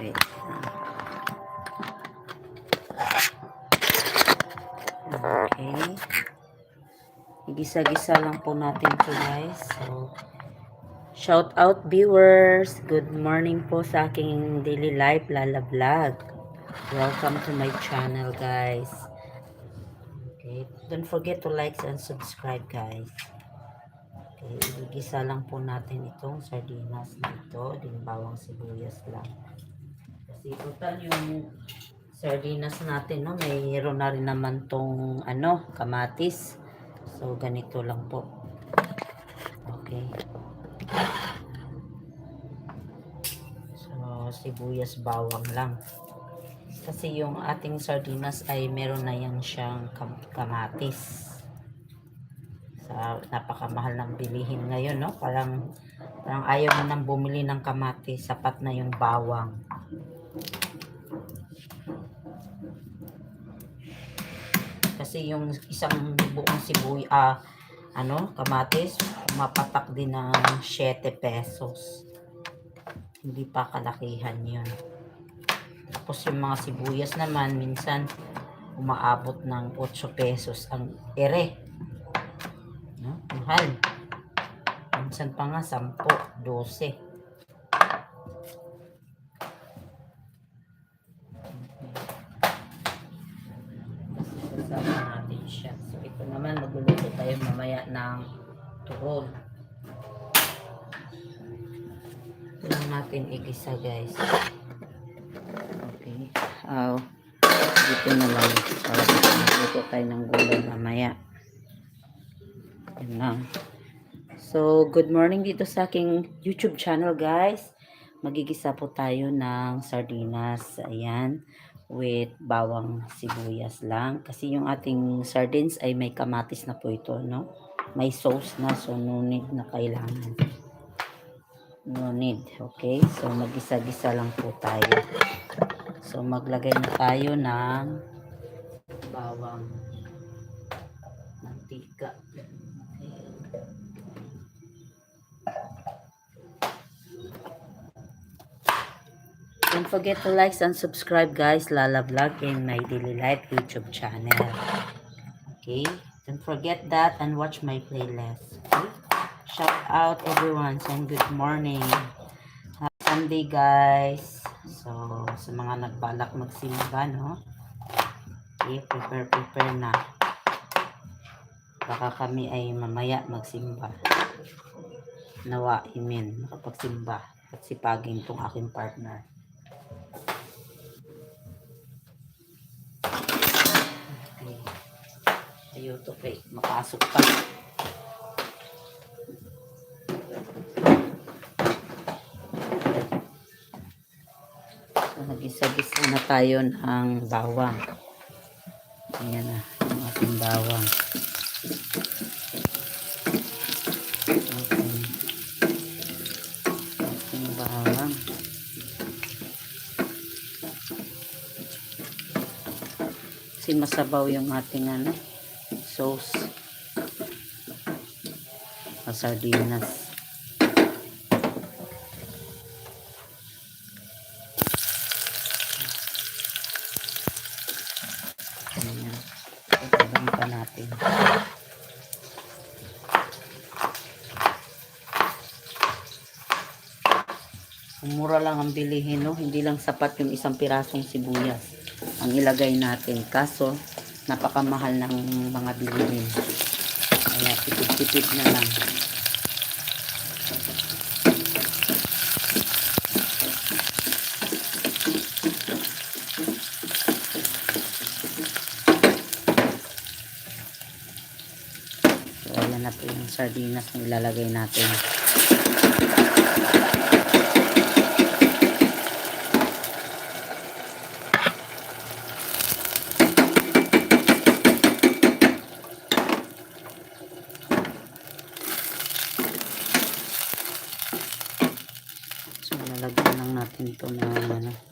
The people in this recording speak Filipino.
Wait. Okay. Igisa-gisa lang po natin ito guys. So, shout out viewers. Good morning po sa aking daily life Lala Vlog. Welcome to my channel guys. Okay. Don't forget to like and subscribe guys. Okay. Igisa lang po natin itong sardinas dito. Din bawang sibuyas lang. Kasi total yung sardinas natin, no, mayroon na rin naman tong kamatis. So ganito lang po. Okay. So sibuyas bawang lang. Kasi yung ating sardinas ay meron na yan siyang kamatis. Sa napakamahal ng bilihin ngayon, no? Parang ayaw mo nang bumili ng kamatis, sapat na yung bawang. Kasi yung isang buong kamatis, mapatak din ng 7 pesos. Hindi pa kalakihan yun. Tapos yung mga sibuyas naman, minsan umaabot ng 8 pesos ang ere. No? Mahal. Minsan pa nga 10, 12. Sasama natin siya. So ito naman, magluluto tayo mamaya ng turon. Ito lang natin igisa guys. Okay. Dito na lang. Para magluto tayo ng gulay mamaya. Yan lang. So, good morning dito sa aking YouTube channel guys. Magigisa po tayo ng sardinas. Ayan. With bawang sibuyas lang. Kasi yung ating sardines ay may kamatis na po ito, no? May sauce na. So, no need na kailangan. No need. Okay. So, magisa-gisa lang po tayo. So, maglagay na tayo ng bawang, mantika. Don't forget to like and subscribe guys, Lala Vlog in my daily life YouTube channel. Okay, don't forget that and watch my playlist. Okay? Shout out everyone and good morning. Happy Sunday guys. So, sa mga nagbalak magsimba, no? Okay, prepare na. Baka kami ay mamaya magsimba. Nawa, amen, makapagsimba at sipagin tong aking partner. Okay. Ayaw to kay makasok pa. So, nag-isa-gisa na tayo ng bawang. Ayan na, yung ating bawang. Okay. Ating bawang. Kasi masabaw yung ating sauce. Sardinas. Ayan. Italang pa natin. Mura lang ang bilihin, no? Hindi lang sapat yung isang pirasong sibuyas ang ilagay natin. Kaso, napakamahal ng mga bilihin. Kaya, tipid-tipid na lang. So, ayan na po yung sardinas na ilalagay natin. So, lalagyan lang natin ito ng